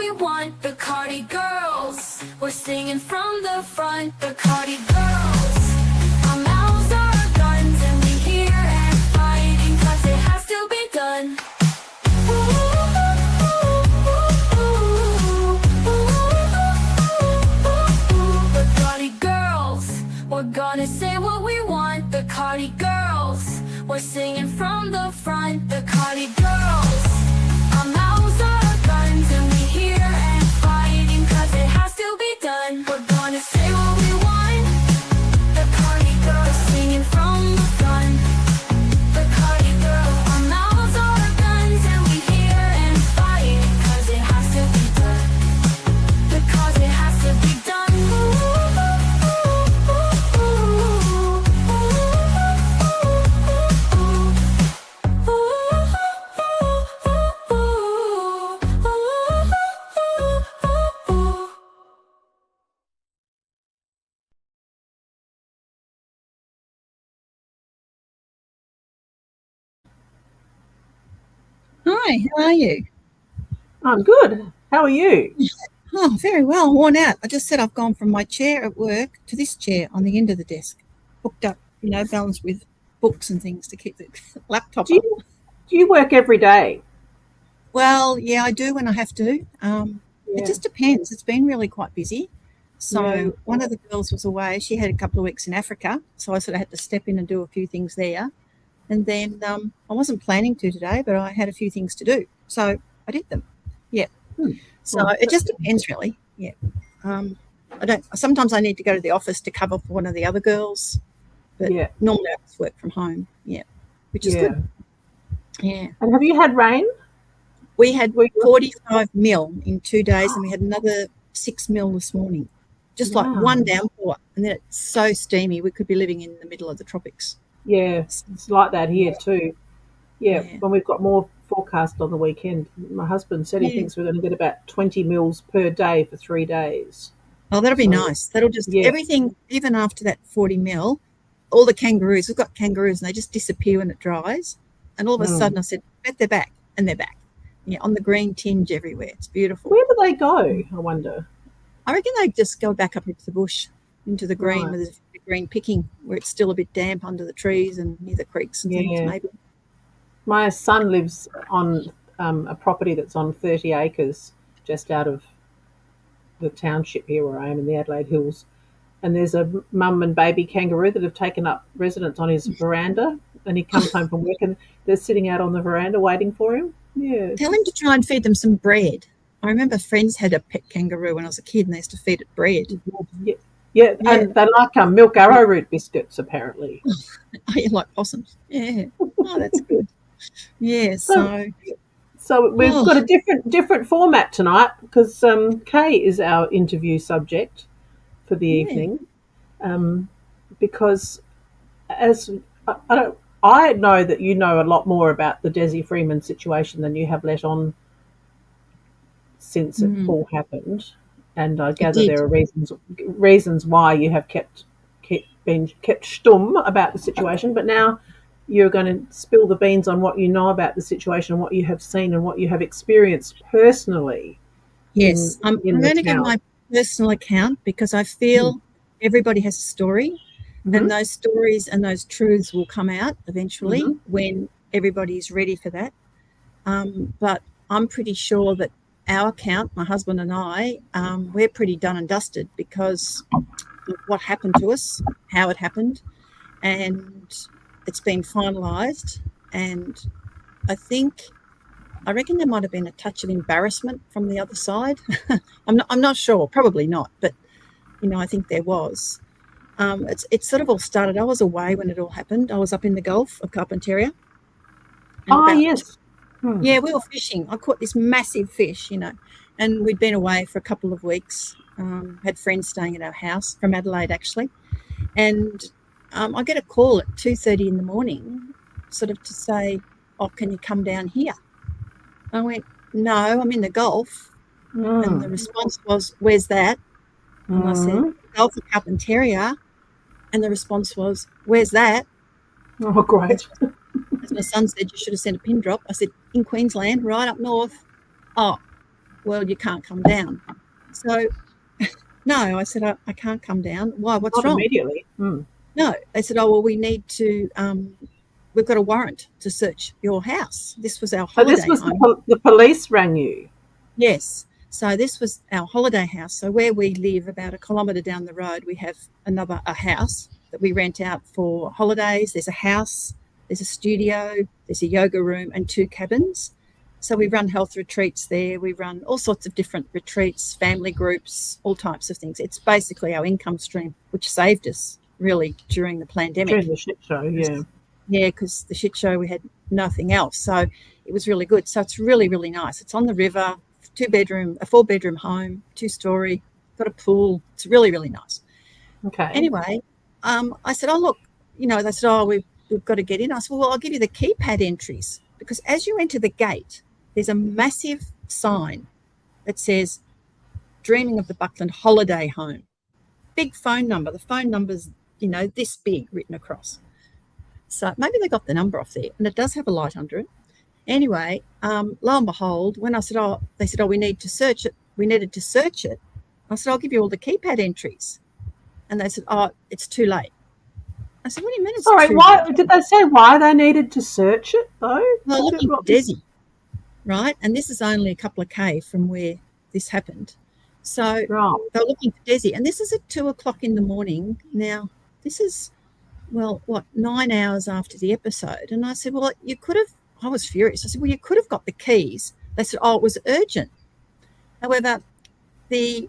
we want. The Cardi-Girls, we're singing from the front. The Cardi-Girls, our mouths are our guns, and we here and fighting, cause it has to be done. The Cardi-Girls, we're gonna say what we want. The Cardi-Girls, we're singing from the front. The Cardi-Girls, our mouths are our guns, and we here and fighting, cause it has to be done. We're gonna say what we want. The Cardi-Girls, singing from the front. The Cardi-Girls, our mouths are our guns, and we here and fighting, cause it has to be done. Because it has to be done. Hi, how are you? I'm good. How are you? Oh, very well, worn out. I just said I've gone from my chair at work to this chair on the end of the desk, hooked up, balanced with books and things to keep the laptop Do up. you work every day? Well, yeah, I do when I have to. It just depends. It's been really quite busy. So one of the girls was away. She had a couple of weeks in Africa, so I sort of had to step in and do a few things there. And then I wasn't planning to today, but I had a few things to do, so I did them. Yeah. So it just depends, really. Yeah. Sometimes I need to go to the office to cover for one of the other girls, but normally I just work from home. Yeah, which is good. Yeah. And have you had rain? We had 45 mil in 2 days, and we had another 6 mil this morning. Just like one downpour, and then it's so steamy. We could be living in the middle of the tropics. Yeah, it's like that here too. Yeah, when we've got more forecast on the weekend. My husband said he thinks we're going to get about 20 mils per day for 3 days. Oh, that'll be nice. That'll just everything, even after that 40 mil, all the kangaroos, we've got kangaroos, and they just disappear when it dries. And all of a sudden I said, bet they're back, and they're back. Yeah, on the green tinge everywhere. It's beautiful. Where do they go, I wonder? I reckon they just go back up into the bush, into the green, where there's green picking, where it's still a bit damp under the trees and near the creeks and things, maybe. My son lives on a property that's on 30 acres just out of the township here where I am in the Adelaide Hills. And there's a mum and baby kangaroo that have taken up residence on his veranda, and he comes home from work and they're sitting out on the veranda waiting for him. Yeah. Tell him to try and feed them some bread. I remember friends had a pet kangaroo when I was a kid, and they used to feed it bread. Yeah, and they like milk arrowroot biscuits, apparently. Oh, you like possums? Yeah. Oh, that's good. Yeah, so we've got a different format tonight because Kay is our interview subject for the evening. Because I know that you know a lot more about the Desi Freeman situation than you have let on since it all happened, and I gather there are reasons why you have been kept stum about the situation, but now you're going to spill the beans on what you know about the situation, what you have seen and what you have experienced personally. Yes, I'm going to give my personal account because I feel everybody has a story, and those stories and those truths will come out eventually when everybody is ready for that. But I'm pretty sure that our account, my husband and I, we're pretty done and dusted because of what happened to us, how it happened, and it's been finalised. And I reckon there might have been a touch of embarrassment from the other side. I'm not sure, probably not, but I think there was. It sort of all started. I was away when it all happened. I was up in the Gulf of Carpentaria. Yes. Yeah, we were fishing. I caught this massive fish, and we'd been away for a couple of weeks. Had friends staying at our house from Adelaide, actually. And I get a call at 2:30 in the morning sort of to say, oh, can you come down here? I went, no, I'm in the Gulf. And the response was, where's that? And I said, Gulf of Carpentaria. And the response was, where's that? Oh, great. As my son said, you should have sent a pin drop. I said, in Queensland, right up north. Oh, well, you can't come down. So, no, I said, I can't come down. Why? What's Not wrong? immediately. No, they said, oh, well, we need to, we've got a warrant to search your house. This was our So this holiday was home. the police rang you. Yes. So this was our holiday house. So where we live, about a kilometre down the road, we have a house that we rent out for holidays. There's a house, there's a studio, there's a yoga room and 2 cabins. So we run health retreats there. We run all sorts of different retreats, family groups, all types of things. It's basically our income stream, which saved us really during the pandemic. During the shit show, yeah. Yeah, because the shit show, we had nothing else. So it was really good. So it's really, really nice. It's on the river, 4-bedroom home, 2-story, got a pool. It's really, really nice. Okay. Anyway, I said, oh, look, they said, oh, we've got to get in. I said, well, I'll give you the keypad entries, because as you enter the gate, there's a massive sign that says, Dreaming of the Buckland Holiday Home. Big phone number. The phone number's, this big written across. So maybe they got the number off there, and it does have a light under it. Anyway, lo and behold, when I said, they said, we need to search it. We needed to search it. I said, I'll give you all the keypad entries. And they said, it's too late. I said, what do you mean it's too late? Why did they say why they needed to search it though? Well, looking for Desi, right? And this is only a couple of K from where this happened. So they were looking for Desi, and this is at 2:00 in the morning. Now, this is, 9 hours after the episode. And I said, well, you could have, I was furious. I said, well, you could have got the keys. They said, it was urgent. However, the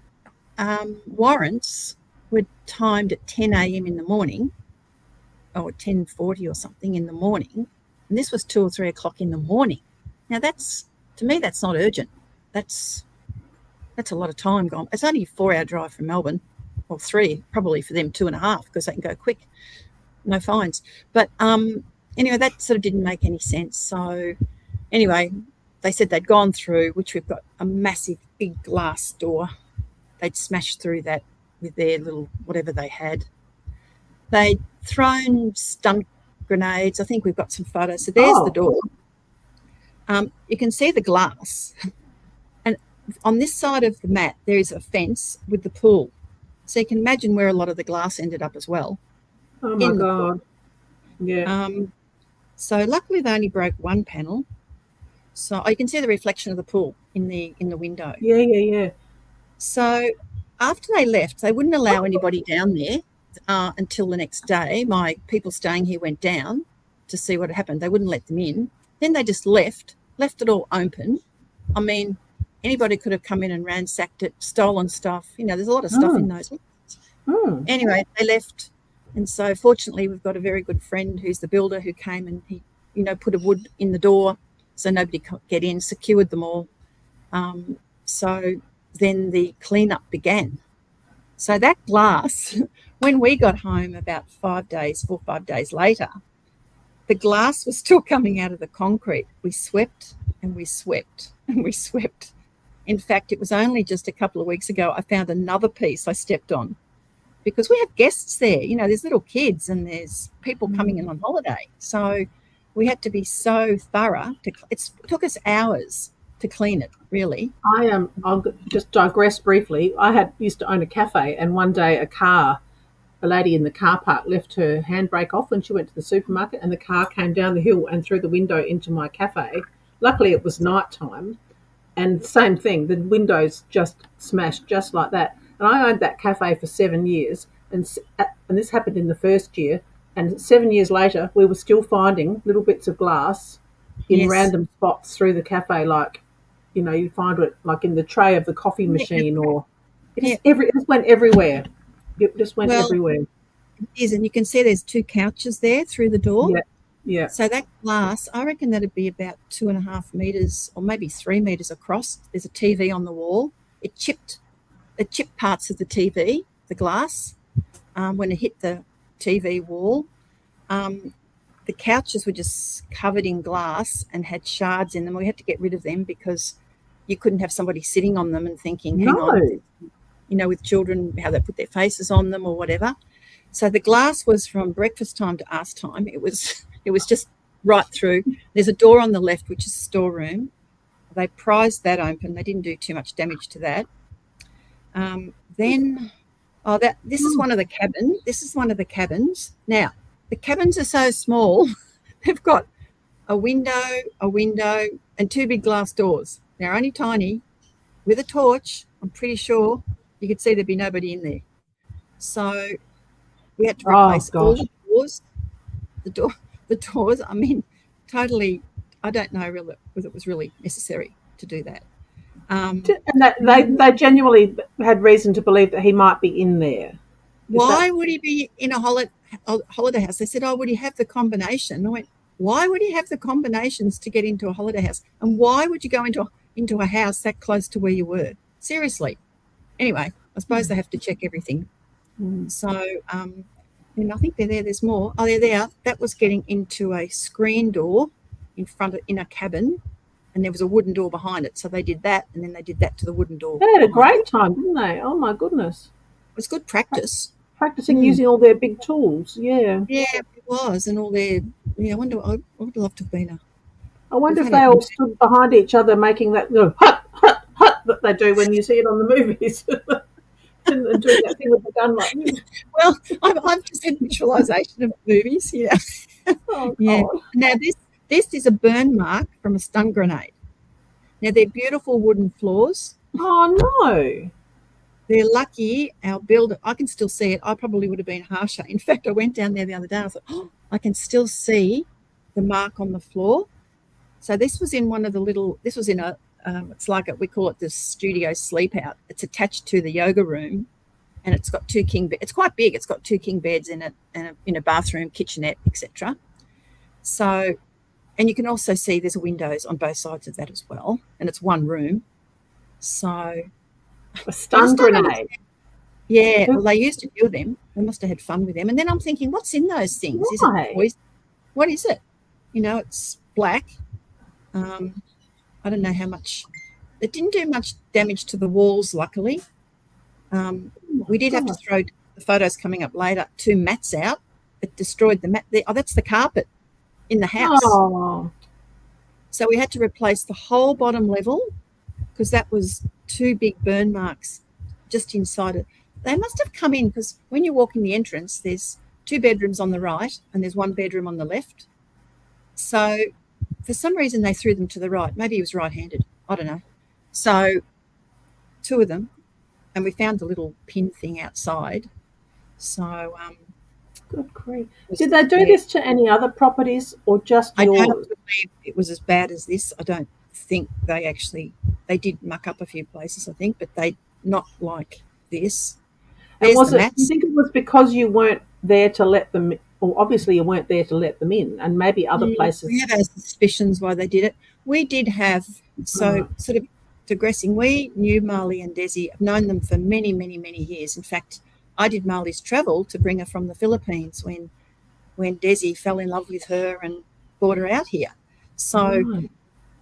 warrants were timed at 10 a.m. in the morning, or 10:40 or something in the morning. And this was 2 or 3 o'clock in the morning. Now, to me, that's not urgent. That's a lot of time gone. It's only a 4-hour drive from Melbourne, or 3, probably for them 2.5, because they can go quick. No fines. But anyway, that sort of didn't make any sense. So anyway, they said they'd gone through, which we've got a massive big glass door. They'd smashed through that with their little whatever they had. They'd thrown stun grenades. I think we've got some photos. So there's the door. You can see the glass. And on this side of the mat, there is a fence with the pool. So you can imagine where a lot of the glass ended up as well. Oh, my God. Yeah. So luckily they only broke one panel. So you can see the reflection of the pool in the window. Yeah. So after they left, they wouldn't allow anybody down there until the next day. My people staying here went down to see what had happened. They wouldn't let them in. Then they just left it all open. I mean, anybody could have come in and ransacked it, stolen stuff. There's a lot of stuff in those. Anyway, they left. And so fortunately, we've got a very good friend who's the builder who came and he, put a wood in the door so nobody could get in, secured them all. So then the cleanup began. So that glass, when we got home about 4 or 5 days later, the glass was still coming out of the concrete. We swept and we swept and we swept. In fact, it was only just a couple of weeks ago I found another piece I stepped on, because we have guests there. There's little kids and there's people coming in on holiday. So we had to be so thorough. It took us hours to clean it, really. I'll just digress briefly. I used to own a cafe, and one day a lady in the car park left her handbrake off when she went to the supermarket, and the car came down the hill and through the window into my cafe. Luckily, it was night time, and same thing, the windows just smashed just like that. And I owned that cafe for 7 years, and this happened in the first year. And 7 years later, we were still finding little bits of glass in random spots through the cafe, like, you find it like in the tray of the coffee machine, or it just went everywhere. It just went everywhere. It is, and you can see there's 2 couches there through the door. Yeah. So that glass, I reckon that'd be about 2.5 meters or maybe 3 meters across. There's a TV on the wall. It chipped parts of the TV, the glass, when it hit the TV wall. The couches were just covered in glass and had shards in them. We had to get rid of them because you couldn't have somebody sitting on them and thinking, hang on, with children, how they put their faces on them or whatever. So the glass was from breakfast time to us time. It was just right through. There's a door on the left, which is a storeroom. They prized that open. They didn't do too much damage to that. Then, this is one of the cabins. This is one of the cabins. Now, the cabins are so small. They've got a window, and two big glass doors. They're only tiny. With a torch, I'm pretty sure you could see there'd be nobody in there. So we had to replace all the doors. The doors. I mean, totally. I don't know really whether it was really necessary to do that. And they genuinely had reason to believe that he might be in there. Why would he be in a holiday house? They said, would he have the combination? I went, why would he have the combinations to get into a holiday house? And why would you go into a house that close to where you were? Seriously. Anyway, I suppose they have to check everything. So, and I think they're there. There's more. Oh, they're there. That was getting into a screen door in a cabin, and there was a wooden door behind it. So they did that, and then they did that to the wooden door. They had a great time, didn't they? Oh my goodness. It was good practice. Practicing using all their big tools. Yeah. Yeah, it was. And all their, I would love to have been I wonder if they all stood behind each other making that hut, hut, hut that they do when you see it on the movies. And doing that thing with the gun like. Well, I've just had visualisation of movies, yeah. Oh, yeah. Now, this is a burn mark from a stun grenade. Now, they're beautiful wooden floors. Oh, no. They're lucky. Our builder, I can still see it. I probably would have been harsher. In fact, I went down there the other day. I thought, I can still see the mark on the floor. So this was in it's like we call it the studio sleep out. It's attached to the yoga room, and it's got two king beds. It's quite big. It's got two king beds in it, and a bathroom, kitchenette, etc. So, and you can also see there's windows on both sides of that as well, and it's one room. So, a stun grenade. Yeah, well, they used to do them. They must have had fun with them. And then I'm thinking, what's in those things? Is it poison? What is it? It's black. I don't know how much. It didn't do much damage to the walls, luckily. We did have to throw the photos coming up later 2 mats out. It destroyed the mat. That's the carpet in the house. Oh. So we had to replace the whole bottom level because that was 2 big burn marks just inside it. They must have come in because when you walk in the entrance, there's 2 bedrooms on the right and there's 1 bedroom on the left. So for some reason they threw them to the right. Maybe he was right-handed. I don't know. So 2 of them, and we found the little pin thing outside. So good grief. Did they do this to any other properties or just yours? I don't believe it was as bad as this. I don't think they did muck up a few places, I think, but they not like this. And do you think it was because you weren't there to let them, or obviously you weren't there to let them in, and maybe other places? We had our suspicions why they did it. We did have, sort of digressing, we knew Marley and Desi. I've known them for many, many, many years. In fact, I did Marley's travel to bring her from the Philippines when Desi fell in love with her and brought her out here. So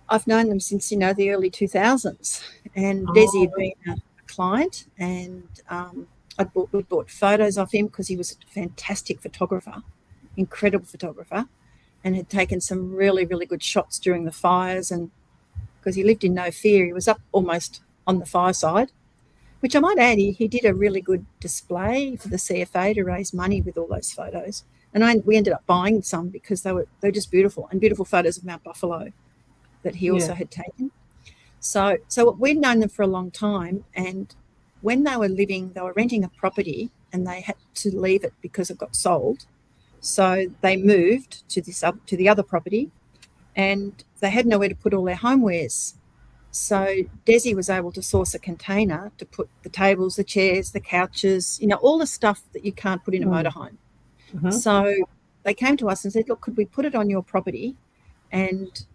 I've known them since, the early 2000s. And Desi had been a client, and we bought photos of him because he was a fantastic photographer, incredible photographer, and had taken some really, really good shots during the fires. And because he lived in no fear, he was up almost on the fireside, which I might add, he did a really good display for the CFA to raise money with all those photos. And we ended up buying some because they were just beautiful, and beautiful photos of Mount Buffalo that he also had taken. So we'd known them for a long time, and when they were renting a property and they had to leave it because it got sold. So they moved to the other property, and they had nowhere to put all their homewares. So Desi was able to source a container to put the tables, the chairs, the couches, all the stuff that you can't put in a motorhome. Mm-hmm. So they came to us and said, look, could we put it on your property and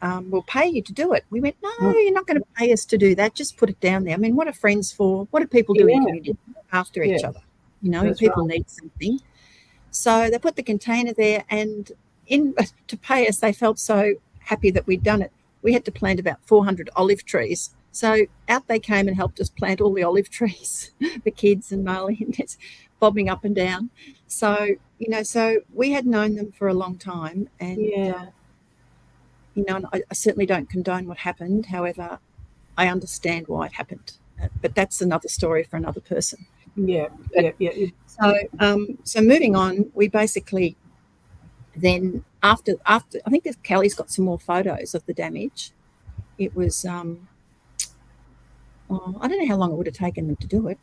we'll pay you to do it? We went, no, you're not going to pay us to do that. Just put it down there. I mean, what are friends for? What do people do in community after each other? People need something. So they put the container there, and to pay us, they felt so happy that we'd done it. We had to plant about 400 olive trees. So out they came and helped us plant all the olive trees, the kids and Marley and Des bobbing up and down. So, so we had known them for a long time. And, and I certainly don't condone what happened. However, I understand why it happened. But that's another story for another person. Yeah. So moving on, we basically then after I think that Kelly's got some more photos of the damage. It was I don't know how long it would have taken them to do it.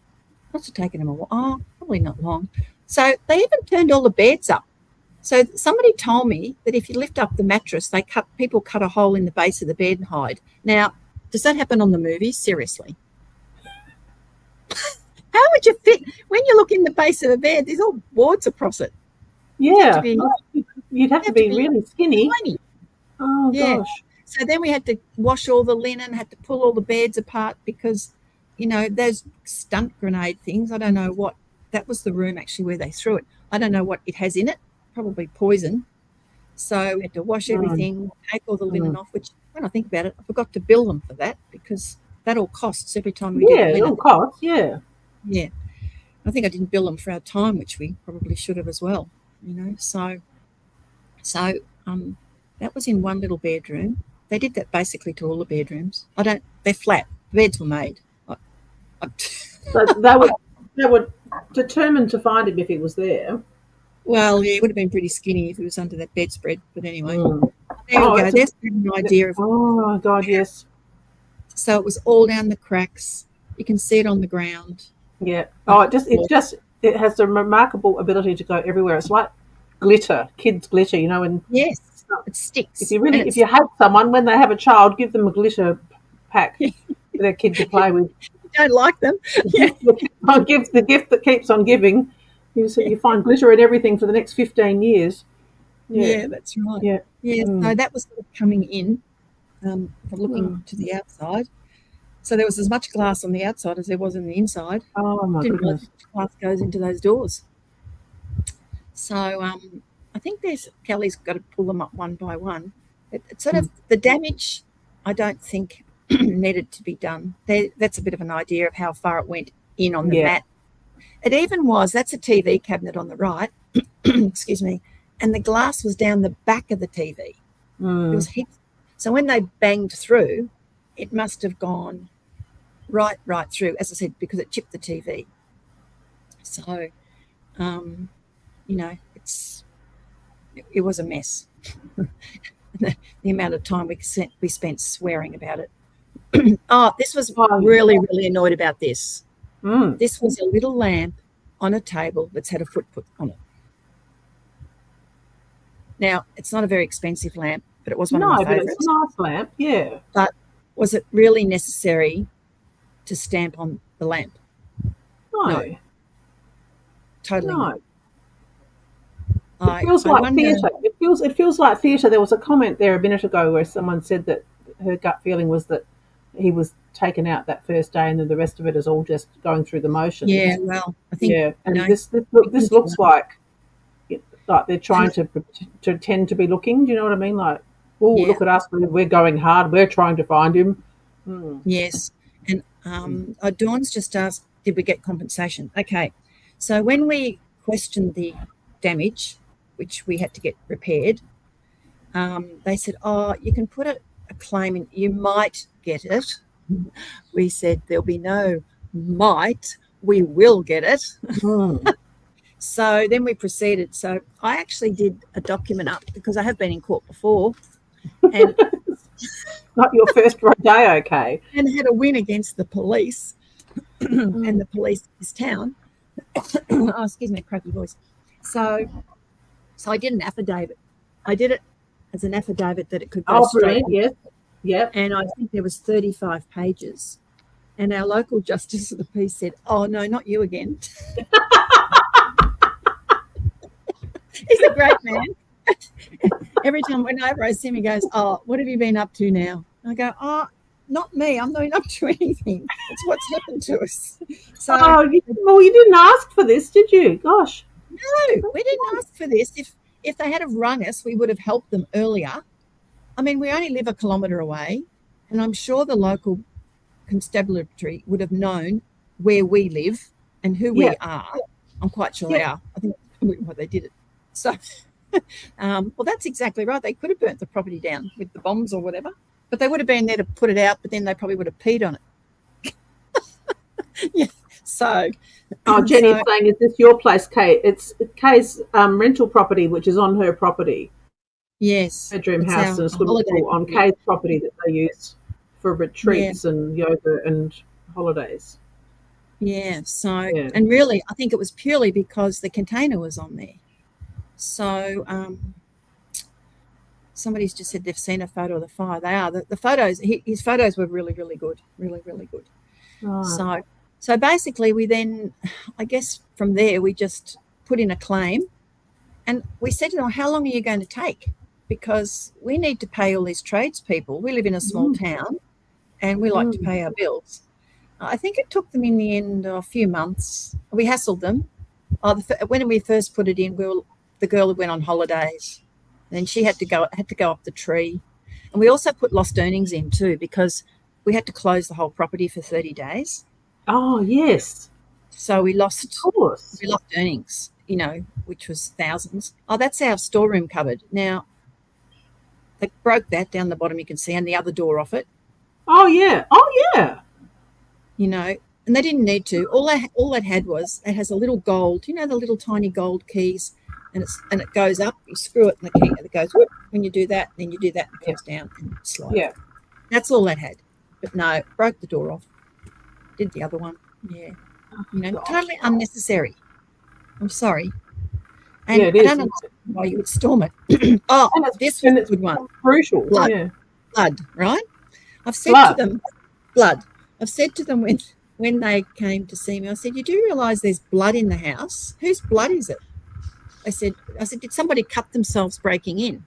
Must have taken them a while. Probably not long. So they even turned all the beds up. So somebody told me that if you lift up the mattress, people cut a hole in the base of the bed and hide. Now, does that happen on the movies? Seriously. How would you fit when you look in the base of a bed? There's all boards across it. Yeah, you'd have to be really skinny. Tiny. Oh gosh. So then we had to wash all the linen, had to pull all the beds apart because, those stunt grenade things. I don't know what that was the room actually where they threw it. I don't know what it has in it. Probably poison. So we had to wash everything, take all the linen off. Which, when I think about it, I forgot to bill them for that because that all costs every time we did linen. Yeah, it all costs. Yeah. Yeah. I think I didn't bill them for our time, which we probably should have as well. So that was in one little bedroom. They did that basically to all the bedrooms. They're flat. The beds were made. So they were determined to find him if he was there. Well, yeah, he would have been pretty skinny if he was under that bedspread. But anyway, there we go. There's an idea of. Oh God, yes. So it was all down the cracks. You can see it on the ground. Yeah. Oh, it has a remarkable ability to go everywhere. It's like glitter, kids' glitter, and yes, it sticks. If you have someone when they have a child, give them a glitter pack for their kid to play with. You don't like them? Yeah. Give the gift that keeps on giving. You find glitter in everything for the next 15 years. Yeah, that's right. Yeah. So that was sort of coming in, for looking to the outside. So there was as much glass on the outside as there was on the inside. Oh my Didn't goodness! realize glass goes into those doors. So I think Kelly's got to pull them up one by one. It's sort of the damage. I don't think needed to be done. That's a bit of an idea of how far it went in on the mat. It even was. That's a TV cabinet on the right. Excuse me. And the glass was down the back of the TV. It was heaps. So when they banged through, it must have gone right through, as I said, because it chipped the TV. So, it was a mess. The amount of time we spent swearing about it. This was really annoyed about this. This was a little lamp on a table that's had a foot put on it. Now, it's not a very expensive lamp, but it was one of my favourites. No, but it's a nice lamp, yeah. But was it really necessary to stamp on the lamp? No. Totally no. not. It feels like theatre. It feels like theatre. There was a comment there a minute ago where someone said that her gut feeling was that he was taken out that first day and then the rest of it is all just going through the motions. Yeah, well, I think... Yeah, and this looks like they're trying to pretend to be looking. Do you know what I mean? Like, look at us. We're going hard. We're trying to find him. Yes. And Dawn's just asked, did we get compensation? Okay. So when we questioned the damage, which we had to get repaired, they said, you can put a claim in. You might get it. We said, there'll be no might. We will get it. So then we proceeded. So I actually did a document up because I have been in court before. And not your first day, okay. And had a win against the police and the police of this town. Excuse me, cracky voice. So I did an affidavit. I did it as an affidavit that it could go straight. Yes. Yep. And I think there was 35 pages. And our local justice of the peace said, "Oh no, not you again." He's a great man. Every time whenever I see him, he goes, "What have you been up to now?" I go, "Not me. I'm not up to anything. It's what's happened to us." So, you didn't ask for this, did you? Gosh. No, we didn't ask for this. If they had have rung us, we would have helped them earlier. I mean, we only live a kilometre away, and I'm sure the local constabulary would have known where we live and who we are. I'm quite sure they are. I think that's probably why they did it. So Well, that's exactly right. They could have burnt the property down with the bombs or whatever, but they would have been there to put it out, but then they probably would have peed on it. Yeah. So, Jenny's saying, is this your place, Kate? It's Kay's rental property, which is on her property. Yes. Bedroom house and a swimming pool on Kay's property that they use for retreats and yoga and holidays. Yeah. So, and really, I think it was purely because the container was on there. So, somebody's just said they've seen a photo of the fire. They are. The photos, his photos were really, really good. Really, really good. Oh. So basically we then, I guess from there, we just put in a claim and we said to them, how long are you going to take? Because we need to pay all these tradespeople. We live in a small town and we like to pay our bills. I think it took them in the end a few months. We hassled them. When we first put it in, the girl went on holidays. Then she had to go up the tree. And we also put lost earnings in too, because we had to close the whole property for 30 days. Oh, yes. So we lost earnings, which was thousands. Oh, that's our storeroom cupboard. Now, they broke that down the bottom, you can see, and the other door off it. Oh, yeah. And they didn't need to. All it had was, it has a little gold, the little tiny gold keys, and it goes up, you screw it, and the key, it goes, whoop, when you do that, then you do that, and it comes down and slides. Yeah. That's all that had. But no, broke the door off. Did the other one. Yeah. Totally unnecessary. I'm sorry. And I don't understand why you would storm it. This was a good one. Crucial. Blood, right? I've said to them, blood. I've said to them when they came to see me, I said, you do realise there's blood in the house? Whose blood is it? I said, did somebody cut themselves breaking in?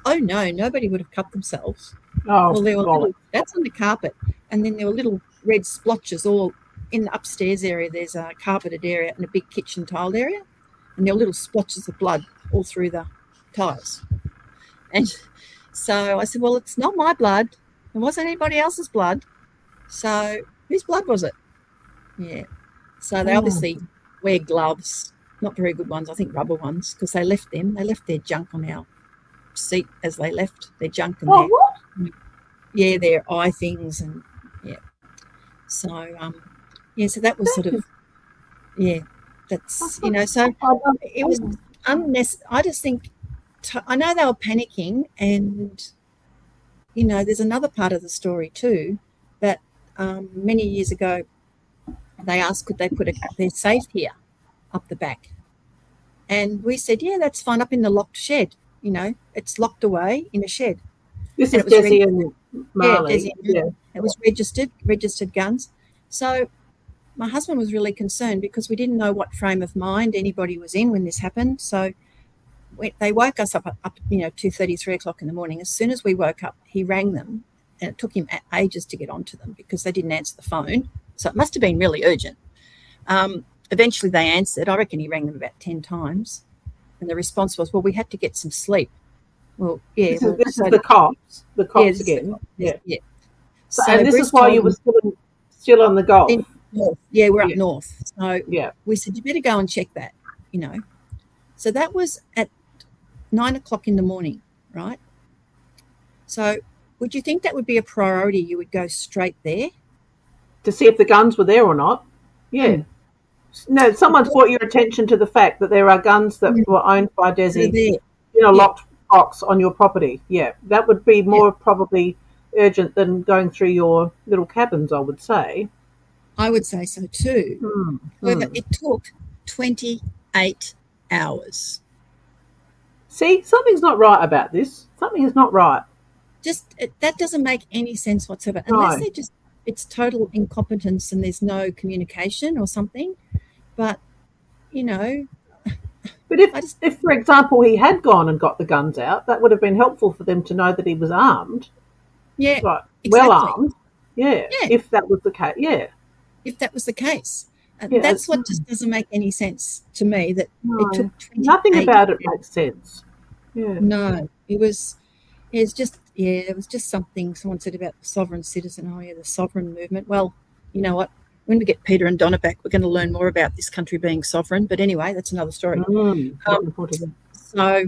Oh, no, nobody would have cut themselves. Oh, well, that's on the carpet. And then there were little red splotches all in the upstairs area. There's a carpeted area and a big kitchen tiled area. And there were little splotches of blood all through the tiles. And so I said, well, it's not my blood. It wasn't anybody else's blood. So whose blood was it? Yeah. So they obviously wear gloves, not very good ones, I think rubber ones, because they left their junk on our seat as they left their junk. And their eye things and so so that was sort of that's so it was unnecessary. I just think I know they were panicking, and there's another part of the story too that many years ago they asked could they put their safe here up the back, and we said that's fine, up in the locked shed. It's locked away in a shed. This is Desi and Marley. It was registered guns. So my husband was really concerned because we didn't know what frame of mind anybody was in when this happened. So they woke us up 2:30, 3 o'clock in the morning. As soon as we woke up, he rang them, and it took him ages to get onto them because they didn't answer the phone. So it must have been really urgent. Eventually they answered. I reckon he rang them about 10 times. And the response was, well, we had to get some sleep. Well, yeah. This is the cops. The cops again. Yeah. So and this is why you were still on the Gulf. Yeah, we're up north. So we said, you better go and check that, So that was at 9 o'clock in the morning, right? So would you think that would be a priority? You would go straight there? To see if the guns were there or not? Yeah. No, someone's brought your attention to the fact that there are guns that were owned by Desi in a locked box on your property. Yeah, that would be more probably urgent than going through your little cabins, I would say. I would say so too. However, it took 28 hours. See, something's not right about this. Something is not right. That doesn't make any sense whatsoever. Unless it's total incompetence and there's no communication or something. But, But if, for example, he had gone and got the guns out, that would have been helpful for them to know that he was armed. Yeah, right. Well armed. Yeah, if that was the case. Yeah. If that was the case. That's what just doesn't make any sense to me. That it took nothing about it makes sense. Yeah. No, it was just something someone said about the sovereign citizen. Oh, yeah, the sovereign movement. Well, you know what? When we get Peter and Donna back, we're going to learn more about this country being sovereign. But anyway, that's another story. So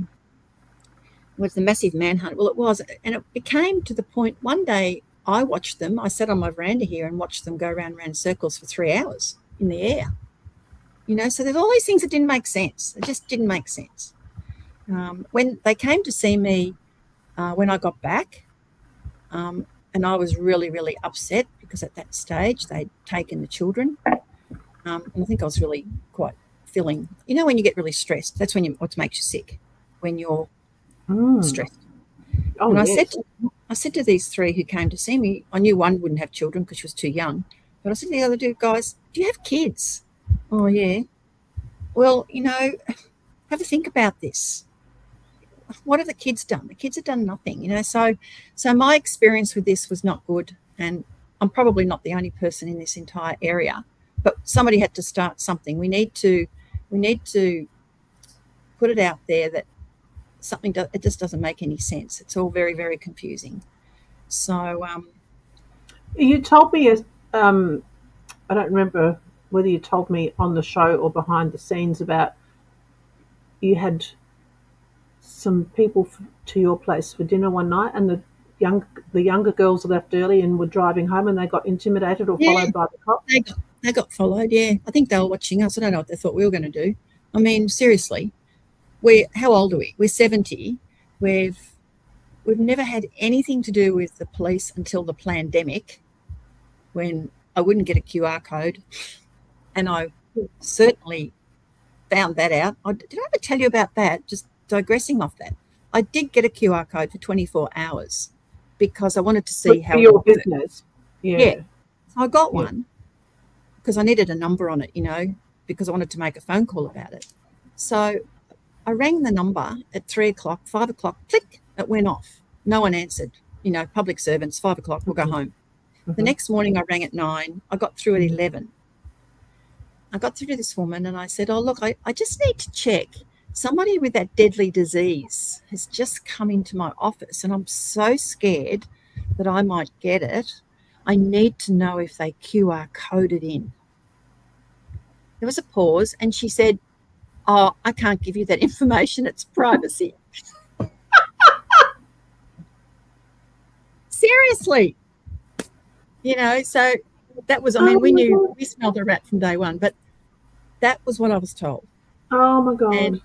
was the massive manhunt. Well, it was, and it became to the point one day I watched them. I sat on my veranda here and watched them go round in circles for 3 hours in the air. So there's all these things that didn't make sense. It just didn't make sense. When they came to see me when I got back, and I was really, really upset because at that stage they'd taken the children. And I think I was really quite feeling, when you get really stressed, that's when what makes you sick, when you're stressed. Oh, and yes. I said to these three who came to see me, I knew one wouldn't have children because she was too young, but I said to the other two guys, do you have kids? Oh, yeah. Well, have a think about this. What have the kids done? The kids have done nothing, So my experience with this was not good, and I'm probably not the only person in this entire area, but somebody had to start something. We need to put it out there that it just doesn't make any sense. It's all very, very confusing. So You told me, I don't remember whether you told me on the show or behind the scenes about you had some people to your place for dinner one night, and the younger girls left early and were driving home, and they got intimidated or followed by the cops. They got followed. Yeah, I think they were watching us. I don't know what they thought we were going to do. I mean, seriously, how old are we? We're 70. We've never had anything to do with the police until the pandemic, when I wouldn't get a QR code, and I certainly found that out. Did I ever tell you about that? Just digressing off that, I did get a QR code for 24 hours because I wanted to see how your business. Yeah. So I got one because I needed a number on it, because I wanted to make a phone call about it. So I rang the number at 3 o'clock, 5 o'clock, click, it went off. No one answered. Public servants, 5 o'clock, we'll go home. The next morning I rang at 9. I got through at 11. I got through to this woman and I said, oh, look, I just need to check. Somebody with that deadly disease has just come into my office and I'm so scared that I might get it. I need to know if they QR coded in. There was a pause and she said, oh, I can't give you that information. It's privacy. Seriously. So that was, we smelled a rat from day one, but that was what I was told. Oh, my God. And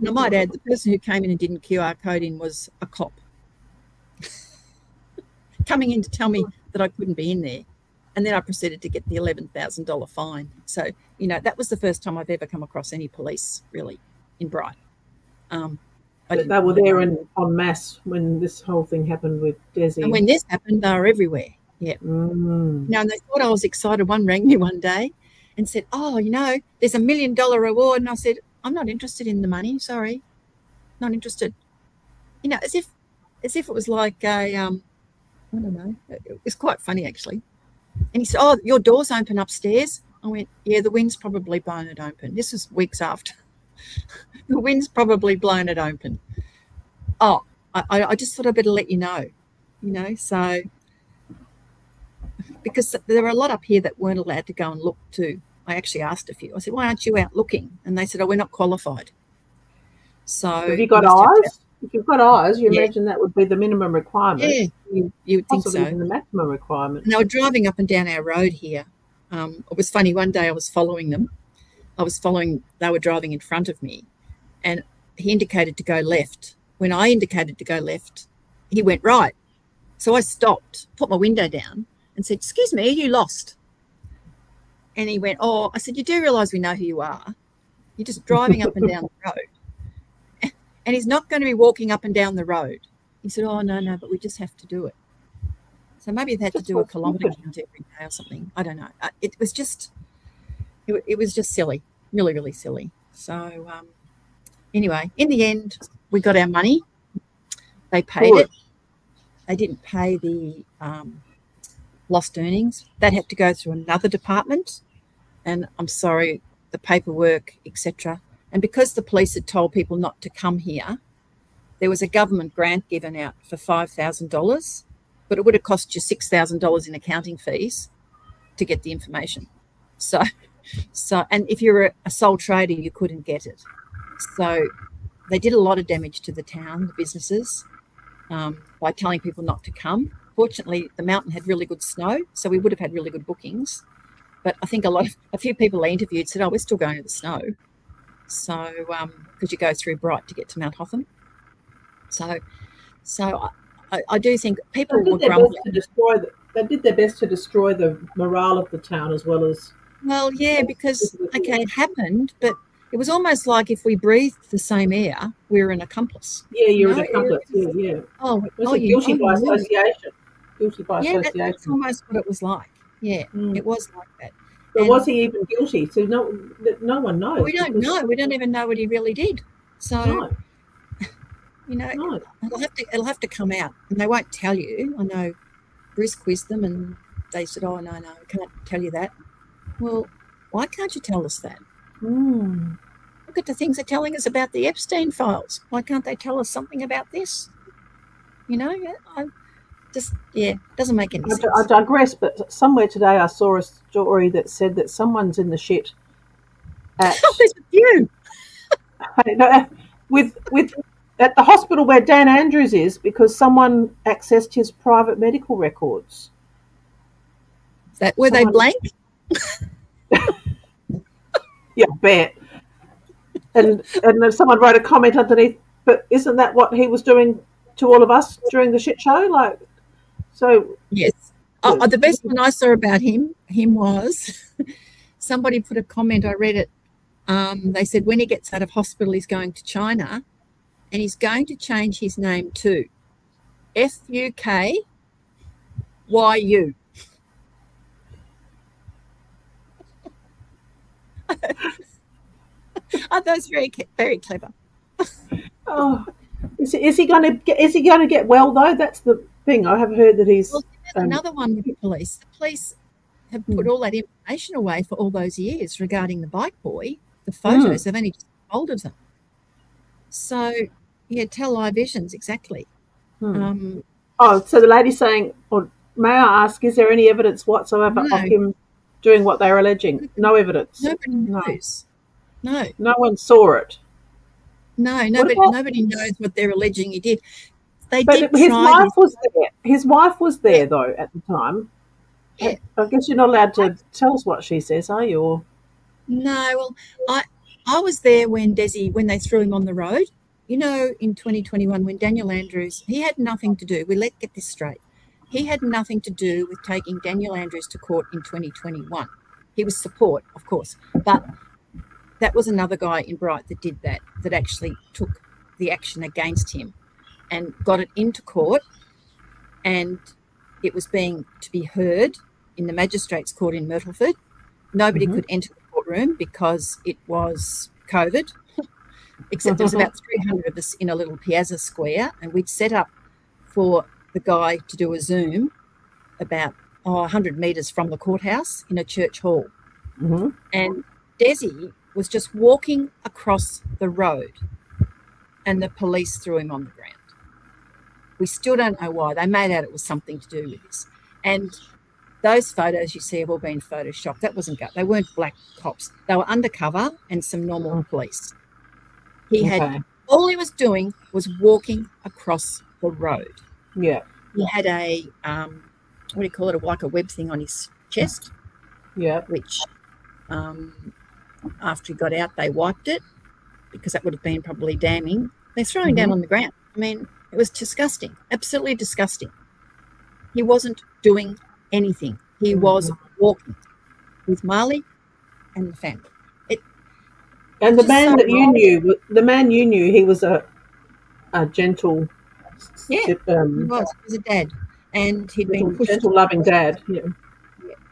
I might add, the person who came in and didn't QR code in was a cop coming in to tell me that I couldn't be in there. And then I proceeded to get the $11,000 fine. So, that was the first time I've ever come across any police, really, in Bright. They were there en masse when this whole thing happened with Desi. And when this happened, they were everywhere. Yeah. And they thought I was excited. One rang me one day and said, oh, there's $1 million reward. And I said, I'm not interested in the money. Sorry. Not interested. As if it was like I don't know. It was quite funny, actually. And he said, oh, your door's open upstairs. I went, yeah, the wind's probably blown it open. This was weeks after. The wind's probably blown it open. Oh, I just thought I'd better let you know, so because there were a lot up here that weren't allowed to go and look too. I actually asked a few. I said, why aren't you out looking? And they said, oh, we're not qualified. So have you got eyes? If you've got eyes, you imagine that would be the minimum requirement. Yeah, you would think so. Even the maximum requirement. And they were driving up and down our road here. It was funny. One day I was following them. They were driving in front of me, and he indicated to go left. When I indicated to go left, he went right. So I stopped, put my window down and said, excuse me, are you lost? And he went, oh, I said, you do realise we know who you are. You're just driving up and down the road. And he's not going to be walking up and down the road. He said, oh, no, but we just have to do it. So maybe they had to do a kilometre count every day or something. I don't know. It was just silly, really, really silly. So anyway, in the end, we got our money. They paid it. They didn't pay the lost earnings. That had to go through another department. And I'm sorry, the paperwork, etc. And because the police had told people not to come here, there was a government grant given out for $5,000, but it would have cost you $6,000 in accounting fees to get the information. So, and if you're a sole trader, you couldn't get it. So they did a lot of damage to the town, the businesses, by telling people not to come. Fortunately, the mountain had really good snow, so we would have had really good bookings. But I think a few people I interviewed said, "Oh, we're still going to the snow." So, because you go through Bright to get to Mount Hotham. So I do think people were grumbling. They did their best to destroy the morale of the town as well as. Well, yeah, because okay, it happened, but it was almost like if we breathed the same air, we were an accomplice. Yeah, you're an accomplice. Yeah. Oh, Guilty by association. Guilty by yeah, association. that's almost what it was like. Yeah, it was like that. But was he even guilty? So no one knows. We don't know. We don't even know what he really did. So, no. No. It'll have to come out, and they won't tell you. I know Bruce quizzed them, and they said, "Oh, no, I can't tell you that." Well, why can't you tell us that? Look at the things they're telling us about the Epstein files. Why can't they tell us something about this? It doesn't make any sense. I digress, but somewhere today I saw a story that said that someone's in the shit at with you. with at the hospital where Dan Andrews is because someone accessed his private medical records. Were they blank? Yeah, I bet. And then someone wrote a comment underneath, but isn't that what he was doing to all of us during the shit show? Yes. The best one I saw about him was somebody put a comment, I read it. They said when he gets out of hospital, he's going to China and he's going to change his name to Fukyu. Oh, that was very, very clever. Oh, is he going to get well though? That's the thing. I have heard that he's. Well, another one with the police. The police have put all that information away for all those years regarding the bike boy. The photos, they've only just hold of them. So, yeah, televisions, exactly. So the lady's saying, or may I ask, is there any evidence whatsoever of him doing what they're alleging? No evidence. Nobody knows. No. No one saw it. No, nobody knows what they're alleging he did. His wife was there. His wife was there, though, at the time. Yeah. I guess you're not allowed to tell us what she says, are you? Or... No, well, I was there when they threw him on the road. In 2021, when Daniel Andrews, he had nothing to do. Let's get this straight. He had nothing to do with taking Daniel Andrews to court in 2021. He was support, of course, but that was another guy in Bright that did that actually took the action against him and got it into court, and it was to be heard in the magistrates' court in Myrtleford. Nobody could enter the courtroom because it was COVID, except there was about 300 of us in a little piazza square, and we'd set up for the guy to do a Zoom about 100 metres from the courthouse in a church hall. And Desi was just walking across the road and the police threw him on the ground. We still don't know why. They made out it was something to do with this. And those photos you see have all been photoshopped. That wasn't they weren't black cops. They were undercover and some normal police. All he was doing was walking across the road. Yeah. He had a what do you call it, like a web thing on his chest. Yeah. Which after he got out, they wiped it because that would have been probably damning. They're throwing down on the ground. I mean, it was disgusting, absolutely disgusting. He wasn't doing anything. He was walking with Marley and the family. And the man the man you knew, he was a gentle. Yeah, he was. He was a dad, and he'd been pushed. Gentle, loving dad. Yeah.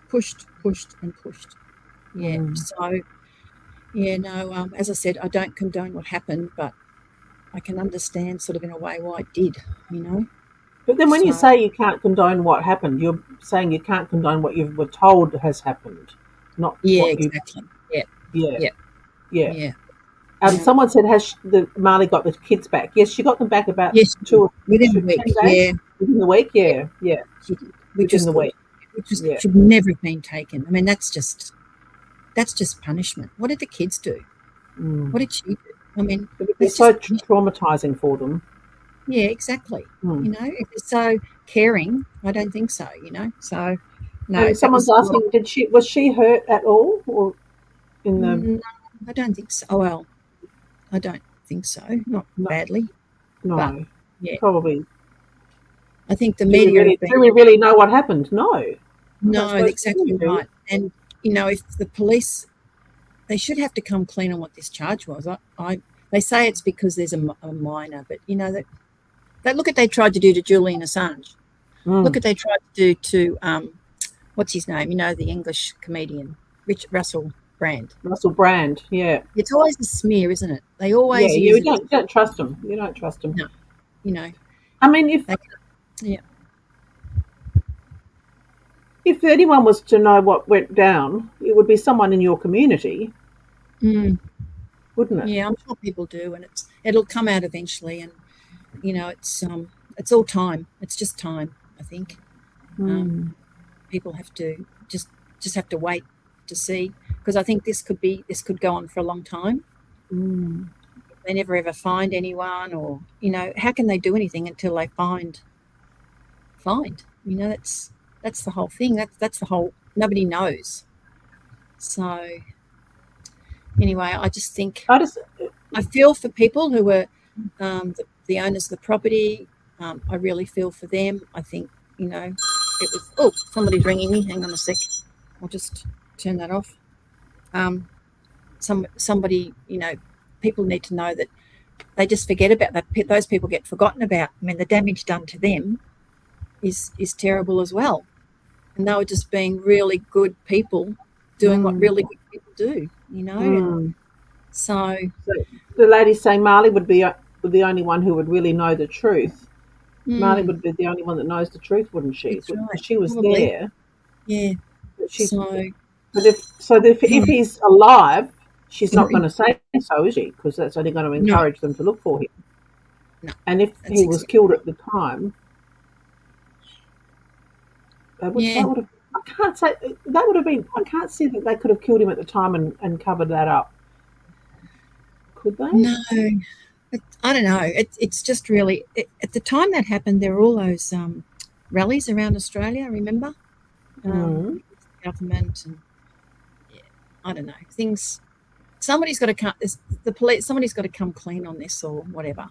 Pushed, and pushed. Yeah. So. Yeah, no, as I said, I don't condone what happened, but I can understand sort of in a way why it did, But then when you say you can't condone what happened, you're saying you can't condone what you were told has happened, not exactly. Yeah. Someone said, has Marley got the kids back? Yes, she got them back about within the week. Within the week, yeah. Within the week. Which should never have been taken. I mean, that's just punishment. What did the kids do? What did she do? I mean, It would be let's so just traumatizing for them. yeah, exactly. Mm. You know, if they're so caring, I don't think so. You know, so no, And that someone's was asking, was she hurt at all, or in the no, I don't think so. Oh, well, I don't think so. Not no, badly, but no, yeah, probably. I think the Do we media have really been do we really know what happened? No, I don't no, suppose we exactly really do. right. And you know, if the police, they should have to come clean on what this charge was. They say it's because there's a minor, but you know that look at they tried to do to Julian Assange. Look Mm. at they tried to do to what's his name? You know, the English comedian, Richard Russell Brand. Russell Brand, yeah, It's always a smear, isn't it? They yeah, always yeah. use We it as don't trust them. You don't trust them. no, you know. I mean, if They, yeah. if anyone was to know what went down, it would be someone in your community, Mm, wouldn't it? yeah, I'm sure people do, and it'll come out eventually. And you know, it's all time. It's just time, I think. Um, Mm. people have to just have to wait to see because I think this could go on for a long time. Mm. They never ever find anyone, or you know, how can they do anything until they find? You know, that's the whole thing. That's the whole. Nobody knows. So anyway, I just think I just, I feel for people who were the owners of the property. I really feel for them. I think you know it was. Oh, somebody's ringing me. Hang on a sec. I'll just turn that off. Somebody, you know, people need to know that they just forget about that. Those people get forgotten about. I mean, the damage done to them is terrible as well. And they were just being really good people doing what mm, really good people do, you know. And mm. so, So the lady saying Marley would be the only one who would really know the truth. Marley mm, would be the only one that knows the truth, wouldn't she? that's Because right, she was probably, there. yeah. But she, So, but if he's alive, she's not going to say so, is she? Because that's only going to no, encourage them to look for him. no, And if that's he was exactly, killed at the time, yeah, that would have. I can't say that would have been. I can't see that they could have killed him at the time and covered that up. Could they? no. I don't know. It's just really at the time that happened. There were all those rallies around Australia. Remember, Mm. government and yeah, I don't know things. Somebody's got to come. The police. Somebody's got to come clean on this or whatever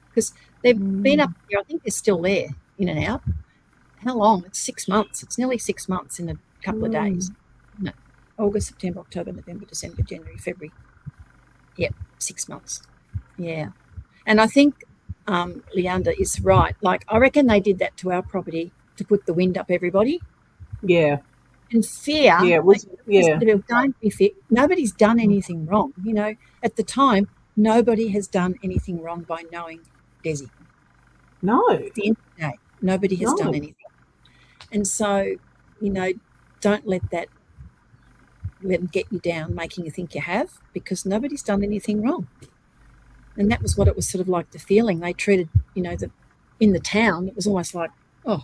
because they've been up Mm. here. I think they're still there, in and out. How long? It's 6 months. It's nearly 6 months in a couple of days. Mm. No, August, September, October, November, December, January, February. Yep, 6 months. Yeah. And I think Leander is right. Like, I reckon they did that to our property to put the wind up everybody. Yeah. And fear, Yeah. It like, was. Yeah. don't be fear. Nobody's done anything wrong. You know, at the time, nobody has done anything wrong by knowing Desi. No. At the end of the day, nobody has done No. anything. And so, you know, don't let them get you down, making you think you have, because nobody's done anything wrong. And that was what it was sort of like the feeling. They treated, you know, in the town, it was almost like, oh,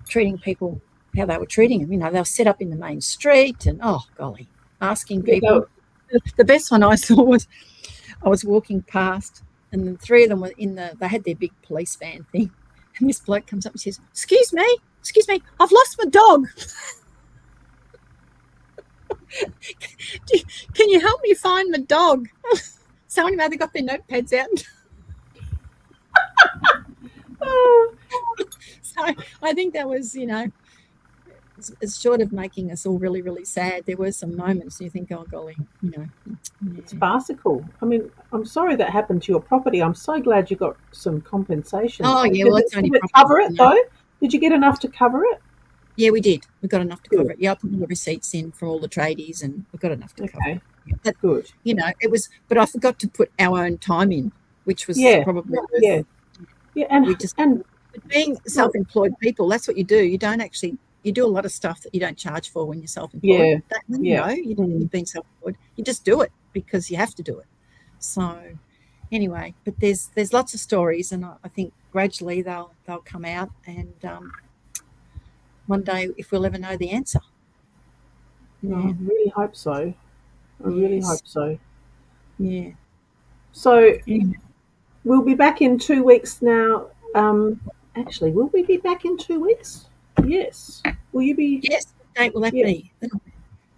treating people how they were treating them. You know, they were set up in the main street and, oh, golly, asking Yeah. people. The best one I saw was I was walking past and then three of them were they had their big police van thing. And this bloke comes up and says, excuse me, I've lost my dog. Can you help me find my dog? So anyway, they got their notepads out. So I think that was, you know, it's short of making us all really, really sad. There were some moments you think, oh, golly, you know. It's farcical. I mean, I'm sorry that happened to your property. I'm so glad you got some compensation. Oh, yeah, well, it's only Did it property, cover it, you know. though? Did you get enough to cover it? Yeah, we did. We got enough to Good. cover it. Yeah, I put all the receipts in from all the tradies and we got enough to cover Okay, it. Yeah, but, good. you know, it was, but I forgot to put our own time in, which was Yeah, probably yeah, yeah. we just, And but being self-employed people, that's what you do. You don't actually, you do a lot of stuff that you don't charge for when you're self-employed. yeah, You yeah. know, you've been self-employed. You just do it because you have to do it. So anyway, but there's lots of stories, and I think gradually they'll come out, and one day if we'll ever know the answer. No, Yeah. I really hope so. I really Yes. hope so. Yeah. So Yeah. we'll be back in 2 weeks now. Actually, will we be back in 2 weeks? Yes. Will you be? Yes, what date will that Yeah. be?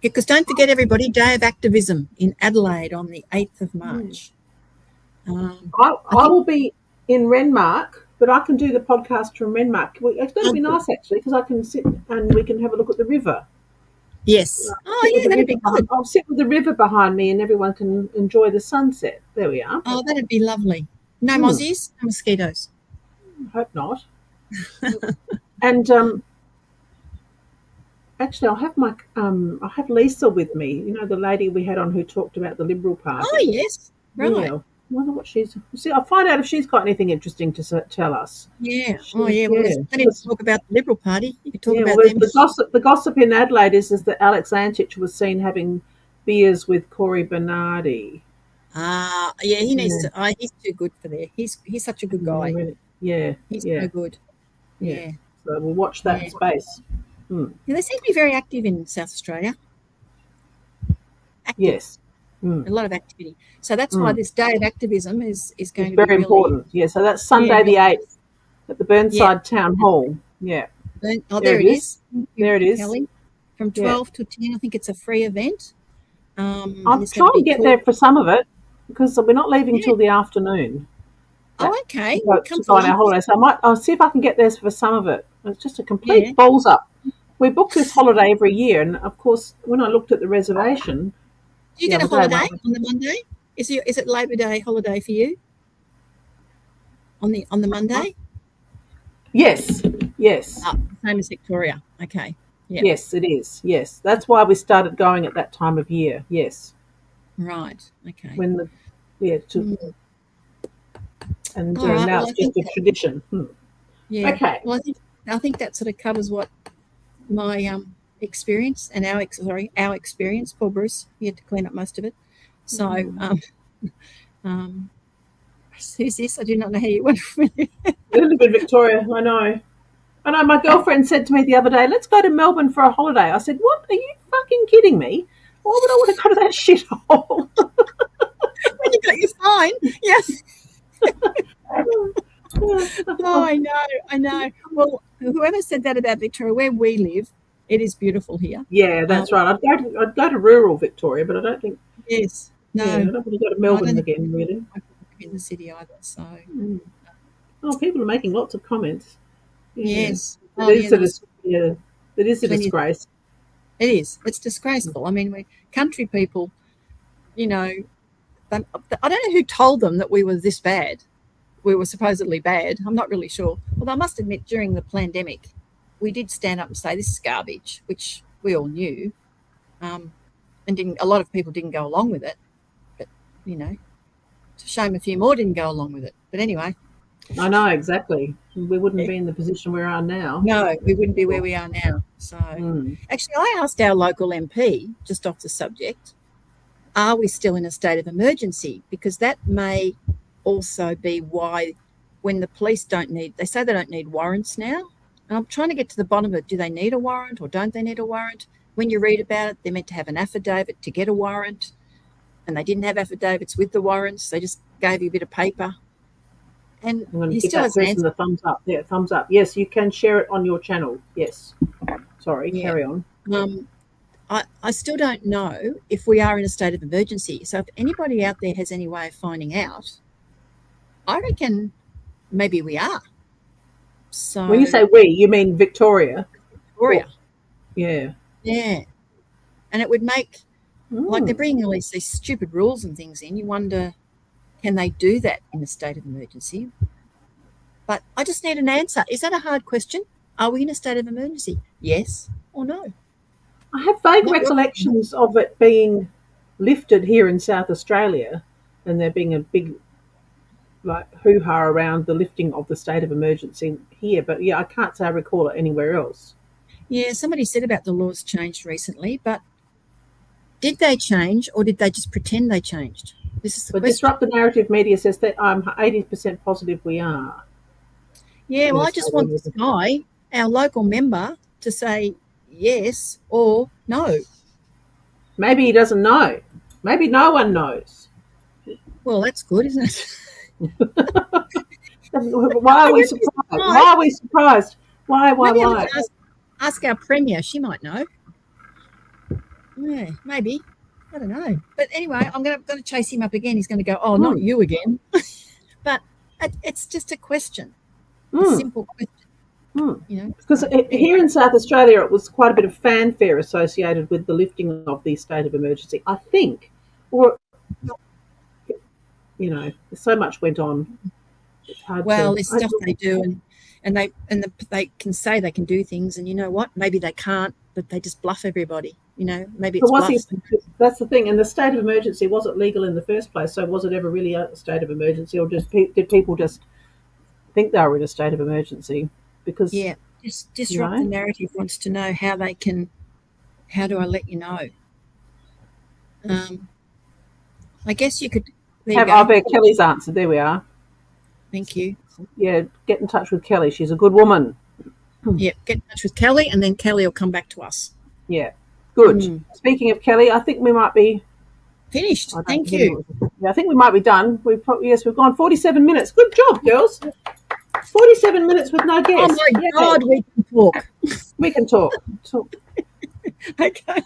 Because don't forget, everybody, Day of Activism in Adelaide on the 8th of March. I I think will be in Renmark, but I can do the podcast from Renmark. It's going to be nice actually because I can sit and we can have a look at the river. yes. Oh, yeah, that'd be good. I'll sit with the river behind me, and everyone can enjoy the sunset. There we are. Oh, that'd be lovely. No Hmm. mozzies, no mosquitoes. Hope not. And actually, I have Lisa with me. You know, the lady we had on who talked about the Liberal Party. Oh, yes. Right. Yeah. I wonder what she's. See, I'll find out if she's got anything interesting to tell us. Yeah. Oh, yeah. Well, there's plenty to talk about the Liberal Party. You could talk about well, them. the gossip in Adelaide is that Alex Antich was seen having beers with Corey Bernardi. Yeah, he needs to. He's too good for there. He's such a good guy. Really, yeah. He's so good. Yeah. So we'll watch that space. Yeah, they seem to be very active in South Australia. Active. Yes. A lot of activity. So that's why this Day of Activism is going to be very important. Yeah, so that's Sunday the 8th at the Burnside Town Hall. Yeah. Oh, there it is. There it is. Kelly. From 12 to 10, I think it's a free event. I'm trying to get there for some of it because we're not leaving till the afternoon. Oh, okay. To go on our holiday. So I'll see if I can get there for some of it. It's just a complete balls up. We book this holiday every year, and of course, when I looked at the reservation, do you get a holiday on the Monday? Is it Labor Day holiday for you? On the Monday? Yes. Same as Victoria. Okay. Yeah. Yes, it is. Yes, that's why we started going at that time of year. Yes. Right. Okay. When and right, now it's just a tradition. Yeah. Okay. Well, I think that sort of covers what my experience and our experience. Poor Bruce, he had to clean up most of it. So, who's this? I do not know how you went from it. I live in Victoria. I know. My girlfriend said to me the other day, "Let's go to Melbourne for a holiday." I said, "What? Are you fucking kidding me? Why would I want to go to that shithole?" When you got your fine, yes. Oh, I know. Well, whoever said that about Victoria, where we live, it is beautiful here. Yeah, that's right. I'd go to rural Victoria, but I don't think. Yes. No. Yeah, I don't want to go to Melbourne again, really. I don't live in the city either, so. Oh, people are making lots of comments. Yeah. Yes. It is a disgrace. It is. It's disgraceful. I mean, we country people, you know, I don't know who told them that we were this bad. We were supposedly bad. I'm not really sure. Although I must admit, during the pandemic, we did stand up and say this is garbage, which we all knew, and a lot of people didn't go along with it. But it's a shame a few more didn't go along with it. But anyway, I know exactly. We wouldn't be in the position we are now. No, we wouldn't be where we are now. So, actually, I asked our local MP, just off the subject, are we still in a state of emergency? Because that may also be why when the police they say they don't need warrants now. And I'm trying to get to the bottom of it. Do they need a warrant or don't they need a warrant? When you read about it, they're meant to have an affidavit to get a warrant. And they didn't have affidavits with the warrants. They just gave you a bit of paper. And I'm going to give that person the thumbs up. Yeah, thumbs up. Yes, you can share it on your channel. Yes. Sorry, carry on. I still don't know if we are in a state of emergency. So if anybody out there has any way of finding out, I reckon maybe we are. So when you say we, you mean Victoria? Victoria. Yeah. Yeah. And it would make, like they're bringing all these stupid rules and things in. You wonder, can they do that in a state of emergency? But I just need an answer. Is that a hard question? Are we in a state of emergency? Yes or no? I have vague recollections of it being lifted here in South Australia and there being a big hoo-ha around the lifting of the state of emergency here. But, yeah, I can't say I recall it anywhere else. Yeah, somebody said about the laws changed recently, but did they change or did they just pretend they changed? This is the question. Disrupt the Narrative Media says that I'm 80% positive we are. Yeah, well, I just want this guy, our local member, to say yes or no. Maybe he doesn't know. Maybe no one knows. Well, that's good, isn't it? Why are we surprised? Why are we surprised? Why? Maybe I might ask our premier. She might know. Yeah, maybe. I don't know. But anyway, I'm going to chase him up again. He's going to go, oh, not you again. But it's just a question, a simple question. You know, because here in South Australia, it was quite a bit of fanfare associated with the lifting of the state of emergency, I think, or you know, so much went on. It's hard. Well, there's stuff they do, and they can say they can do things, and you know what? Maybe they can't, but they just bluff everybody. You know, maybe it's bluff. That's the thing. And the state of emergency, was it legal in the first place? So was it ever really a state of emergency, or did people just think they were in a state of emergency? Because just disrupt the narrative. Wants to know how they can. How do I let you know? I guess you could. I bet Kelly's answer. There we are. Thank you. Yeah, get in touch with Kelly. She's a good woman. Yeah, get in touch with Kelly, and then Kelly will come back to us. Yeah, good. Speaking of Kelly, I think we might be finished. Thank you. Yeah, I think we might be done. We've gone 47 minutes. Good job, girls. 47 minutes with no guests. Oh my God, we can talk. We can talk. Okay.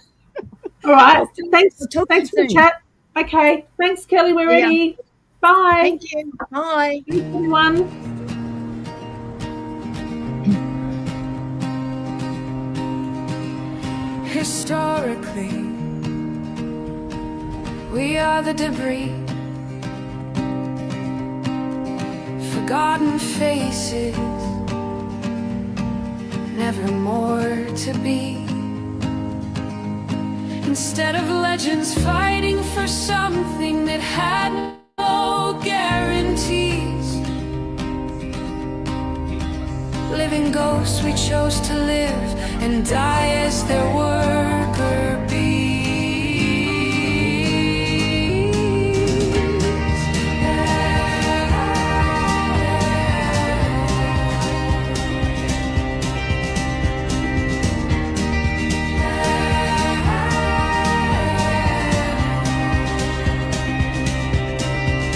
All right. Thanks for the chat. Okay. Thanks, Kelly. We're ready. Bye. Thank you. Bye. Thanks, everyone. Historically, we are the debris, forgotten faces, never more to be. Instead of legends fighting for something that had no guarantees, living ghosts we chose to live and die as their worker bees.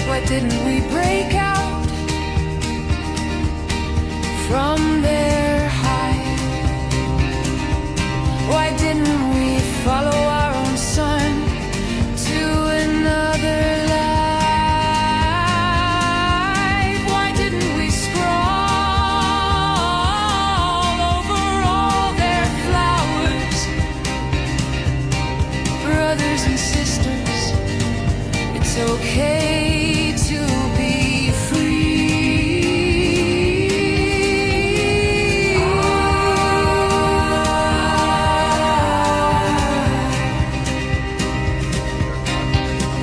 Why didn't we break out from their hide? Why didn't we follow our own sun to another life? Why didn't we scroll over all their flowers? Brothers and sisters, it's okay to be free.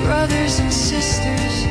Brothers and sisters,